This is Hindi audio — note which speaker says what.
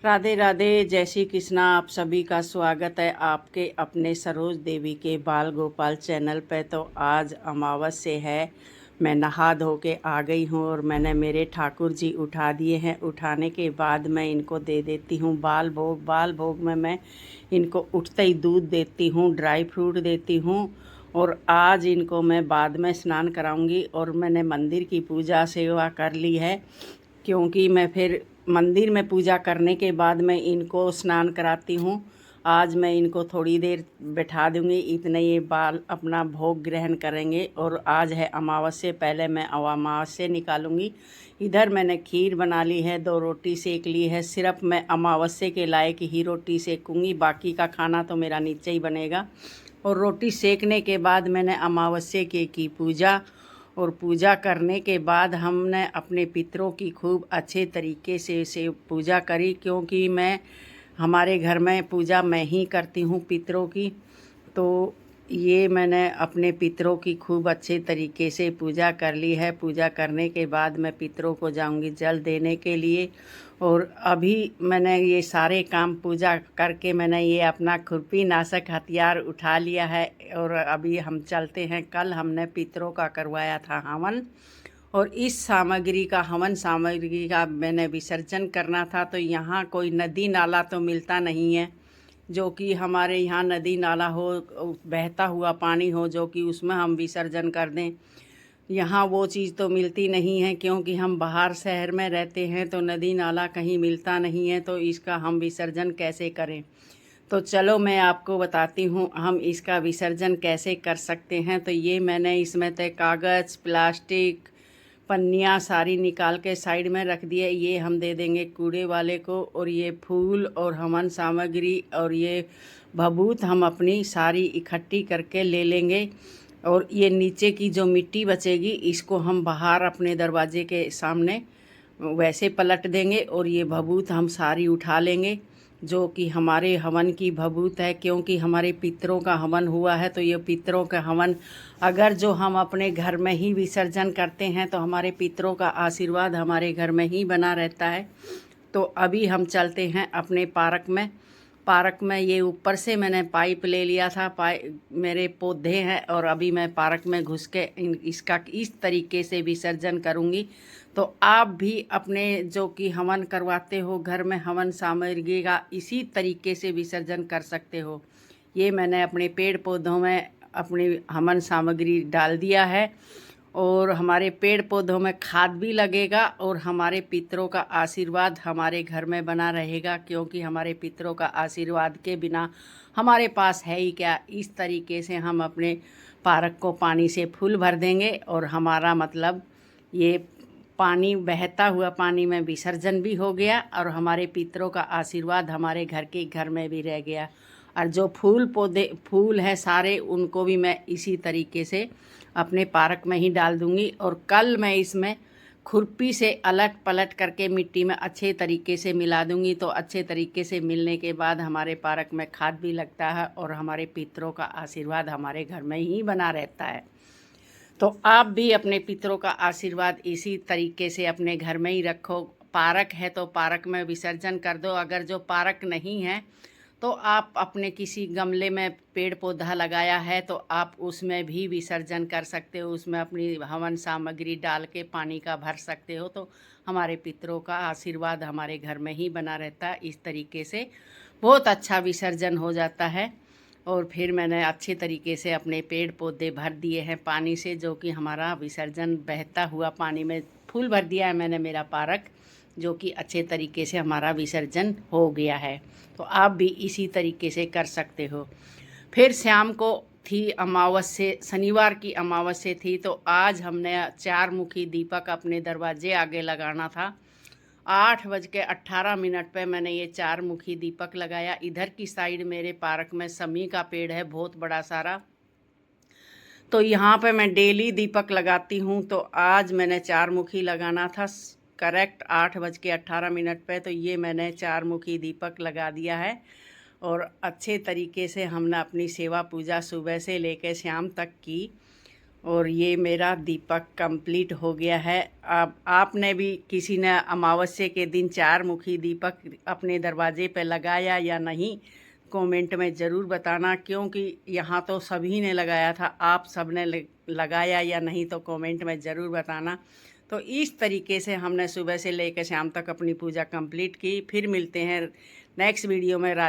Speaker 1: राधे राधे, जय श्री कृष्णा। आप सभी का स्वागत है आपके अपने सरोज देवी के बाल गोपाल चैनल पे। तो आज अमावस्या है। मैं नहा धो के आ गई हूँ और मैंने मेरे ठाकुर जी उठा दिए हैं। उठाने के बाद मैं इनको दे देती हूँ बाल भोग। बाल भोग में मैं इनको उठते ही दूध देती हूँ, ड्राई फ्रूट देती हूँ। और आज इनको मैं बाद में स्नान कराऊंगी। और मैंने मंदिर की पूजा सेवा कर ली है, क्योंकि मैं फिर मंदिर में पूजा करने के बाद मैं इनको स्नान कराती हूँ। आज मैं इनको थोड़ी देर बैठा दूँगी, इतने ये बाल अपना भोग ग्रहण करेंगे। और आज है अमावस्या, पहले मैं अमावस्या निकालूंगी। इधर मैंने खीर बना ली है, 2 रोटी सेक ली है। सिर्फ मैं अमावस्या के लायक ही रोटी सेकूँगी, बाकी का खाना तो मेरा नीचे ही बनेगा। और रोटी सेकने के बाद मैंने अमावस्या के की पूजा। और पूजा करने के बाद हमने अपने पितरों की खूब अच्छे तरीके से पूजा करी, क्योंकि मैं हमारे घर में पूजा मैं ही करती हूँ पितरों की। तो ये मैंने अपने पितरों की खूब अच्छे तरीके से पूजा कर ली है। पूजा करने के बाद मैं पितरों को जाऊंगी जल देने के लिए। और अभी मैंने ये सारे काम पूजा करके मैंने ये अपना खुरपी नाशक हथियार उठा लिया है। और अभी हम चलते हैं। कल हमने पितरों का करवाया था हवन, और इस सामग्री का हवन सामग्री का मैंने विसर्जन करना था। तो यहाँ कोई नदी नाला तो मिलता नहीं है, जो कि हमारे यहाँ नदी नाला हो, बहता हुआ पानी हो जो कि उसमें हम विसर्जन कर दें। यहाँ वो चीज़ तो मिलती नहीं है, क्योंकि हम बाहर शहर में रहते हैं तो नदी नाला कहीं मिलता नहीं है। तो इसका हम विसर्जन कैसे करें? तो चलो मैं आपको बताती हूँ हम इसका विसर्जन कैसे कर सकते हैं। तो ये मैंने इसमें तय कागज़, प्लास्टिक, पन्नियाँ सारी निकाल के साइड में रख दिए। ये हम दे देंगे कूड़े वाले को। और ये फूल और हवन सामग्री और ये भभूत हम अपनी सारी इकट्ठी करके ले लेंगे। और ये नीचे की जो मिट्टी बचेगी इसको हम बाहर अपने दरवाजे के सामने वैसे पलट देंगे। और ये भभूत हम सारी उठा लेंगे, जो कि हमारे हवन की भभूत है। क्योंकि हमारे पितरों का हवन हुआ है, तो ये पितरों का हवन अगर जो हम अपने घर में ही विसर्जन करते हैं तो हमारे पितरों का आशीर्वाद हमारे घर में ही बना रहता है। तो अभी हम चलते हैं अपने पार्क में। पार्क में ये ऊपर से मैंने पाइप ले लिया था, मेरे पौधे हैं। और अभी मैं पार्क में घुस के इसका इस तरीके से विसर्जन करूँगी। तो आप भी अपने जो कि हवन करवाते हो घर में हवन सामग्री का इसी तरीके से विसर्जन कर सकते हो। ये मैंने अपने पेड़ पौधों में अपनी हवन सामग्री डाल दिया है। और हमारे पेड़ पौधों में खाद भी लगेगा और हमारे पितरों का आशीर्वाद हमारे घर में बना रहेगा, क्योंकि हमारे पितरों का आशीर्वाद के बिना हमारे पास है ही क्या। इस तरीके से हम अपने पार्क को पानी से फुल भर देंगे। और हमारा मतलब ये पानी बहता हुआ पानी में विसर्जन भी हो गया और हमारे पितरों का आशीर्वाद हमारे घर में भी रह गया। और जो फूल पौधे फूल हैं सारे, उनको भी मैं इसी तरीके से अपने पार्क में ही डाल दूंगी। और कल मैं इसमें खुरपी से अलट पलट करके मिट्टी में अच्छे तरीके से मिला दूंगी। तो अच्छे तरीके से मिलने के बाद हमारे पार्क में खाद भी लगता है और हमारे पितरों का आशीर्वाद हमारे घर में ही बना रहता है। तो आप भी अपने पितरों का आशीर्वाद इसी तरीके से अपने घर में ही रखो। पार्क है तो पार्क में विसर्जन कर दो। अगर जो पार्क नहीं है तो आप अपने किसी गमले में पेड़ पौधा लगाया है तो आप उसमें भी विसर्जन कर सकते हो। उसमें अपनी हवन सामग्री डाल के पानी का भर सकते हो। तो हमारे पितरों का आशीर्वाद हमारे घर में ही बना रहता है। इस तरीके से बहुत अच्छा विसर्जन हो जाता है। और फिर मैंने अच्छे तरीके से अपने पेड़ पौधे भर दिए हैं पानी से, जो कि हमारा विसर्जन बहता हुआ पानी में फुल भर दिया है मैंने मेरा पार्क, जो कि अच्छे तरीके से हमारा विसर्जन हो गया है। तो आप भी इसी तरीके से कर सकते हो। फिर शाम को थी अमावस्या, शनिवार की अमावस्या थी। तो आज हमने 4 मुखी दीपक अपने दरवाजे आगे लगाना था। 8:18 पे मैंने ये 4 मुखी दीपक लगाया। इधर की साइड मेरे पार्क में समी का पेड़ है बहुत बड़ा सारा, तो यहाँ पे मैं डेली दीपक लगाती हूँ। तो आज मैंने 4 मुखी लगाना था करेक्ट 8:18 पे। तो ये मैंने 4 मुखी दीपक लगा दिया है। और अच्छे तरीके से हमने अपनी सेवा पूजा सुबह से लेकर शाम तक की। और ये मेरा दीपक कंप्लीट हो गया है। अब आपने भी किसी ने अमावस्या के दिन 4 मुखी दीपक अपने दरवाजे पे लगाया या नहीं, कमेंट में ज़रूर बताना, क्योंकि यहाँ तो सभी ने लगाया था। आप सब ने लगाया या नहीं तो कमेंट में ज़रूर बताना। तो इस तरीके से हमने सुबह से लेकर शाम तक अपनी पूजा कंप्लीट की। फिर मिलते हैं नेक्स्ट वीडियो में। राधे।